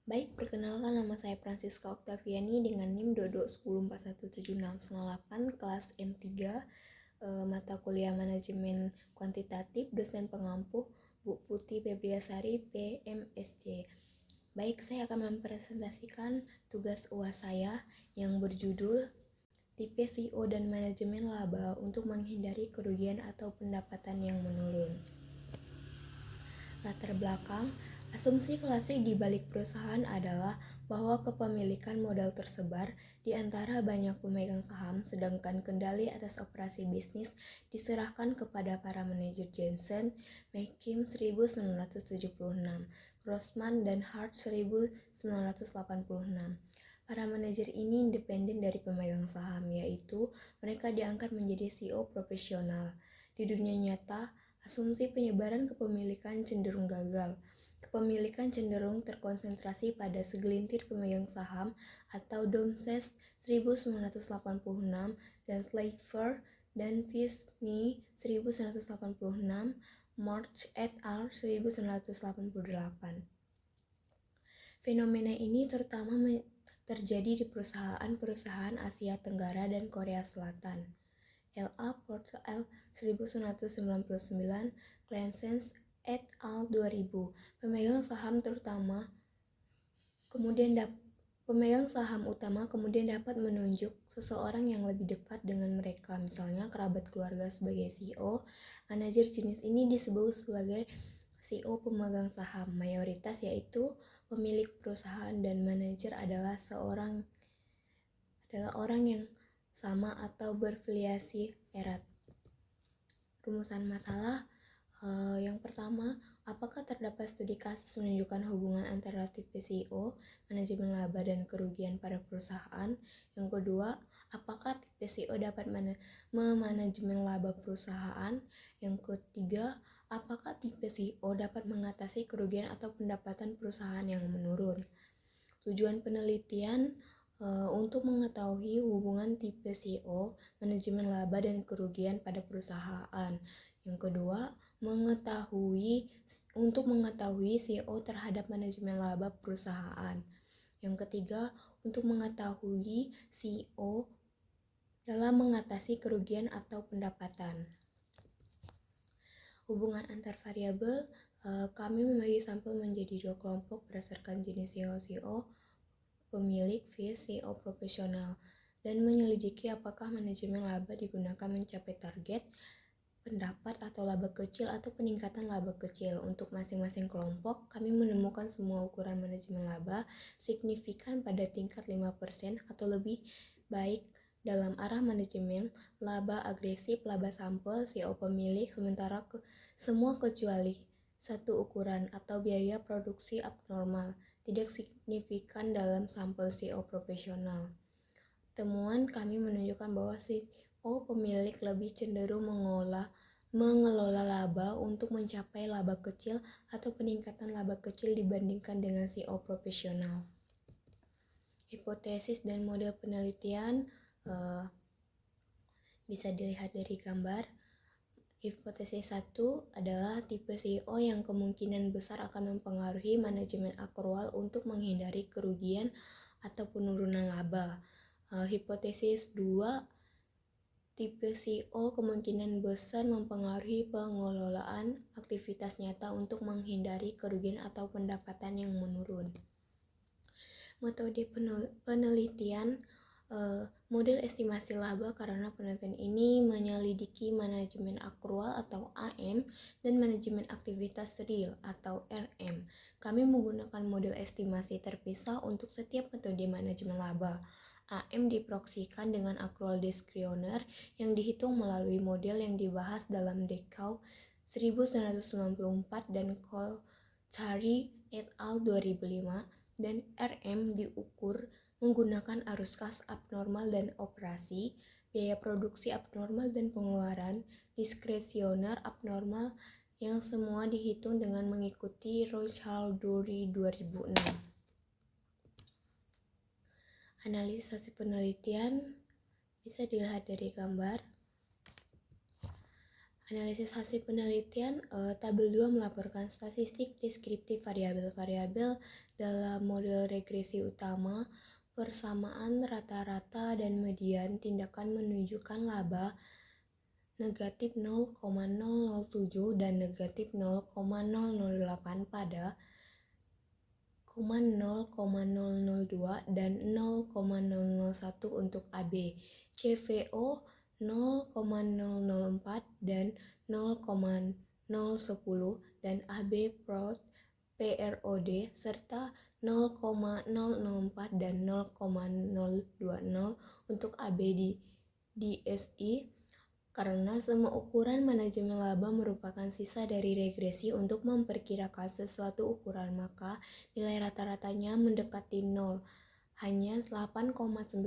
Baik, perkenalkan nama saya Francisca Octaviani dengan NIM Dodo 10417698 kelas M3, mata kuliah Manajemen Kuantitatif, dosen pengampu Bu Putih Febriasari, PMSC. Baik, saya akan mempresentasikan tugas UAS saya yang berjudul Tipe CEO dan Manajemen Laba untuk menghindari kerugian atau pendapatan yang menurun. Latar belakang, asumsi klasik di balik perusahaan adalah bahwa kepemilikan modal tersebar di antara banyak pemegang saham, sedangkan kendali atas operasi bisnis diserahkan kepada para manajer Jensen, McKim 1976, Grossman dan Hart 1986. Para manajer ini independen dari pemegang saham, yaitu mereka diangkat menjadi CEO profesional. Di dunia nyata, asumsi penyebaran kepemilikan cenderung gagal. Kepemilikan cenderung terkonsentrasi pada segelintir pemegang saham atau Domses 1986 dan Slaver dan Fisney 1986, March et al. 1988. Fenomena ini terutama terjadi di perusahaan-perusahaan Asia Tenggara dan Korea Selatan. L.A. Porter L. 1999, Claessens et al. 2000. Pemegang saham utama kemudian dapat menunjuk seseorang yang lebih dekat dengan mereka, misalnya kerabat keluarga sebagai CEO. Manajer jenis ini disebut sebagai CEO pemegang saham mayoritas, yaitu pemilik perusahaan, dan manajer adalah orang yang sama atau berfiliasi erat. Rumusan masalah yang pertama, apakah terdapat studi kasus menunjukkan hubungan antara tipe CEO, manajemen laba, dan kerugian pada perusahaan? Yang kedua, apakah tipe CEO dapat memanajemen laba perusahaan? Yang ketiga, apakah tipe CEO dapat mengatasi kerugian atau pendapatan perusahaan yang menurun? Tujuan penelitian untuk mengetahui hubungan tipe CEO, manajemen laba, dan kerugian pada perusahaan. Yang kedua, untuk mengetahui CEO terhadap manajemen laba perusahaan. Yang ketiga, untuk mengetahui CEO dalam mengatasi kerugian atau pendapatan. Hubungan antar variabel, kami membagi sampel menjadi 2 kelompok berdasarkan jenis CEO pemilik vs CEO profesional, dan menyelidiki apakah manajemen laba digunakan mencapai target pendapat atau laba kecil atau peningkatan laba kecil. Untuk masing-masing kelompok, kami menemukan semua ukuran manajemen laba signifikan pada tingkat 5% atau lebih baik dalam arah manajemen laba agresif, laba sampel CEO pemilik, sementara semua kecuali satu ukuran atau biaya produksi abnormal tidak signifikan dalam sampel CEO profesional. Temuan kami menunjukkan bahwa CEO pemilik lebih cenderung mengelola laba untuk mencapai laba kecil atau peningkatan laba kecil dibandingkan dengan CEO profesional. Hipotesis dan model penelitian bisa dilihat dari gambar. Hipotesis 1 adalah tipe CEO yang kemungkinan besar akan mempengaruhi manajemen akrual untuk menghindari kerugian atau penurunan laba. Hipotesis 2, tipe CEO kemungkinan besar mempengaruhi pengelolaan aktivitas nyata untuk menghindari kerugian atau pendapatan yang menurun. Metode penelitian model estimasi laba, karena penelitian ini menyelidiki manajemen akrual atau AM dan manajemen aktivitas real atau RM. Kami menggunakan model estimasi terpisah untuk setiap metode manajemen laba. AM diproksikan dengan akrual diskrioner yang dihitung melalui model yang dibahas dalam Dekau 1994 dan Kochari et al. 2005, dan RM diukur menggunakan arus kas abnormal dan operasi, biaya produksi abnormal, dan pengeluaran diskresioner abnormal, yang semua dihitung dengan mengikuti Rouch-Hall-Dury 2006. Analisis hasil penelitian bisa dilihat dari gambar. Analisis hasil penelitian, tabel 2 melaporkan statistik deskriptif variabel-variabel dalam model regresi utama, persamaan rata-rata dan median tindakan menunjukkan laba negatif 0,007 dan negatif 0,008 pada 0,002 dan 0,001 untuk AB, CVO 0,004 dan 0,010 dan AB PROD serta 0,004 dan 0,020 untuk AB di DSI. Karena semua ukuran manajemen laba merupakan sisa dari regresi untuk memperkirakan sesuatu ukuran, maka nilai rata-ratanya mendekati 0. Hanya 8,9%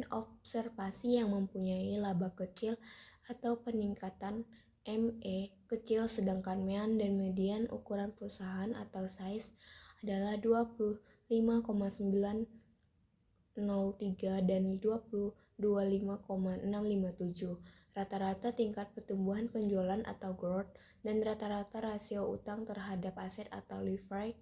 observasi yang mempunyai laba kecil atau peningkatan ME kecil, sedangkan mean dan median ukuran perusahaan atau size adalah 25,903 dan 25,657. Rata-rata tingkat pertumbuhan penjualan atau growth dan rata-rata rasio utang terhadap aset atau leverage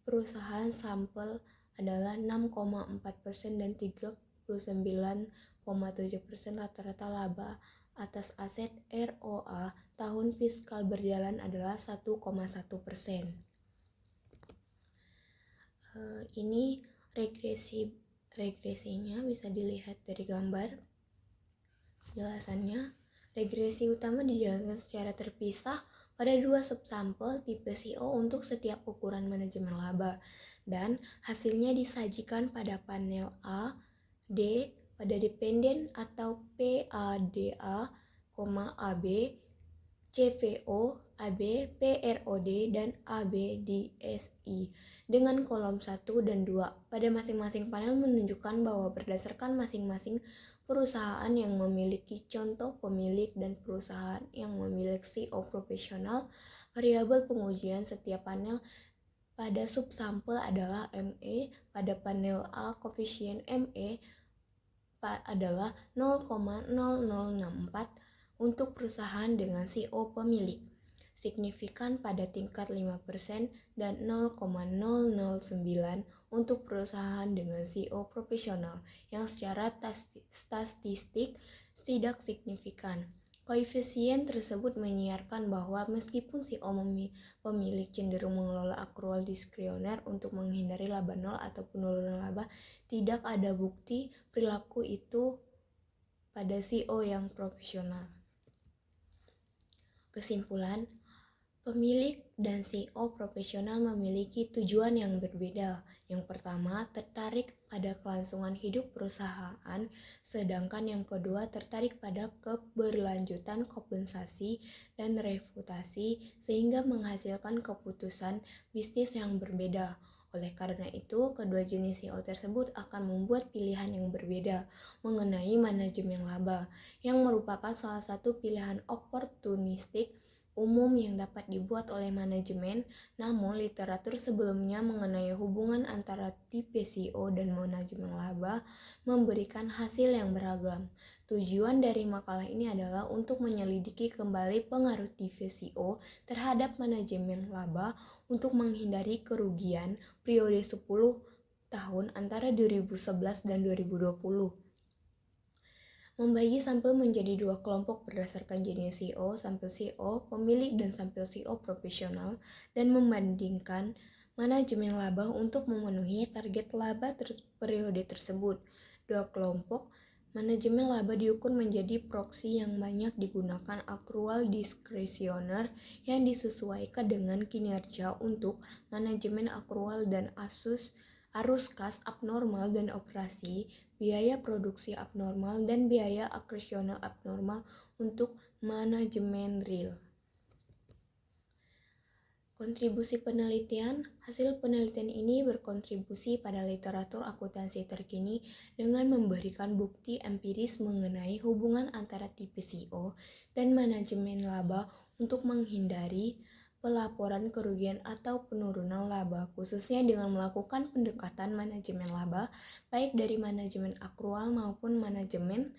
perusahaan sampel adalah 6,4% dan 39,7%. Rata-rata laba atas aset ROA tahun fiskal berjalan adalah 1,1%. Ini regresinya bisa dilihat dari gambar. Jelasannya, regresi utama dijalankan secara terpisah pada 2 subsampel tipe CO untuk setiap ukuran manajemen laba, dan hasilnya disajikan pada panel A, D pada dependen atau PADA, AB, CVO, AB, PROD, dan AB DSI dengan kolom 1 dan 2. Pada masing-masing panel menunjukkan bahwa berdasarkan masing-masing perusahaan yang memiliki contoh pemilik dan perusahaan yang memiliki CEO profesional, variabel pengujian setiap panel pada subsampel adalah ME. Pada panel A, koefisien ME adalah 0,0064 untuk perusahaan dengan CEO pemilik, signifikan pada tingkat 5%, dan 0,009 untuk perusahaan dengan CEO profesional yang secara statistik tidak signifikan. Koefisien tersebut menyiarkan bahwa meskipun CEO pemilik cenderung mengelola akrual diskresioner untuk menghindari laba nol atau penurunan laba, tidak ada bukti perilaku itu pada CEO yang profesional. Kesimpulan, pemilik dan CEO profesional memiliki tujuan yang berbeda. Yang pertama, tertarik pada kelangsungan hidup perusahaan, sedangkan yang kedua tertarik pada keberlanjutan kompensasi dan reputasi sehingga menghasilkan keputusan bisnis yang berbeda. Oleh karena itu, kedua jenis CEO tersebut akan membuat pilihan yang berbeda mengenai manajemen laba, yang merupakan salah satu pilihan oportunistik umum yang dapat dibuat oleh manajemen. Namun, literatur sebelumnya mengenai hubungan antara tipe CEO dan manajemen laba memberikan hasil yang beragam. Tujuan dari makalah ini adalah untuk menyelidiki kembali pengaruh tipe CEO terhadap manajemen laba untuk menghindari kerugian periode 10 tahun antara 2011 dan 2020. Membagi sampel menjadi 2 kelompok berdasarkan jenis CEO, sampel CEO pemilik dan sampel CEO profesional, dan membandingkan manajemen laba untuk memenuhi target laba periode tersebut. 2 kelompok manajemen laba diukur menjadi proksi yang banyak digunakan akrual diskresioner yang disesuaikan dengan kinerja untuk manajemen akrual dan arus kas abnormal dan operasi, biaya produksi abnormal, dan biaya akresional abnormal untuk manajemen real. Kontribusi penelitian. Hasil penelitian ini berkontribusi pada literatur akuntansi terkini dengan memberikan bukti empiris mengenai hubungan antara tipe CEO dan manajemen laba untuk menghindari pelaporan kerugian atau penurunan laba, khususnya dengan melakukan pendekatan manajemen laba baik dari manajemen akrual maupun manajemen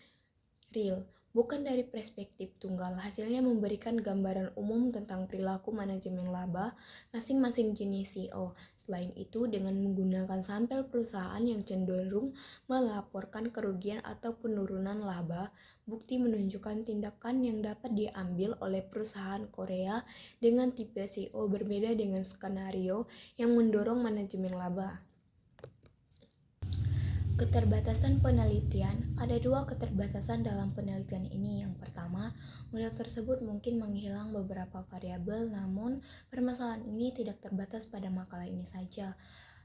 real. bukan dari perspektif tunggal. Hasilnya memberikan gambaran umum tentang perilaku manajemen laba masing-masing jenis CEO. Selain itu, dengan menggunakan sampel perusahaan yang cenderung melaporkan kerugian atau penurunan laba, bukti menunjukkan tindakan yang dapat diambil oleh perusahaan Korea dengan tipe CEO berbeda dengan skenario yang mendorong manajemen laba. Keterbatasan penelitian. Ada dua keterbatasan dalam penelitian ini. Yang pertama, model tersebut mungkin menghilang beberapa variabel, namun permasalahan ini tidak terbatas pada makalah ini saja,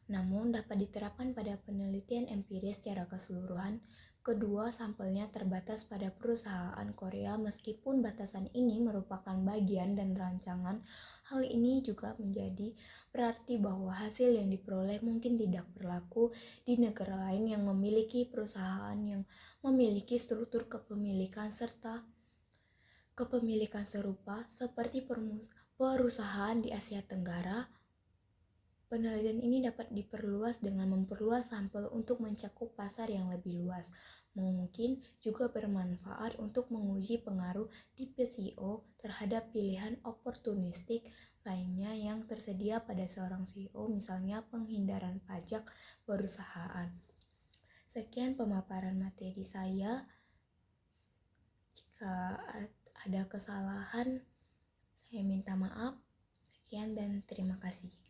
namun dapat diterapkan pada penelitian empiris secara keseluruhan. Kedua, sampelnya terbatas pada perusahaan Korea. Meskipun batasan ini merupakan bagian dan rancangan, hal ini juga menjadi berarti bahwa hasil yang diperoleh mungkin tidak berlaku di negara lain yang memiliki perusahaan yang memiliki struktur kepemilikan serta kepemilikan serupa seperti perusahaan di Asia Tenggara. Penelitian ini dapat diperluas dengan memperluas sampel untuk mencakup pasar yang lebih luas. Mungkin juga bermanfaat untuk menguji pengaruh tipe CEO terhadap pilihan oportunistik lainnya yang tersedia pada seorang CEO, misalnya penghindaran pajak perusahaan. Sekian pemaparan materi saya. Jika ada kesalahan, saya minta maaf. Sekian dan terima kasih.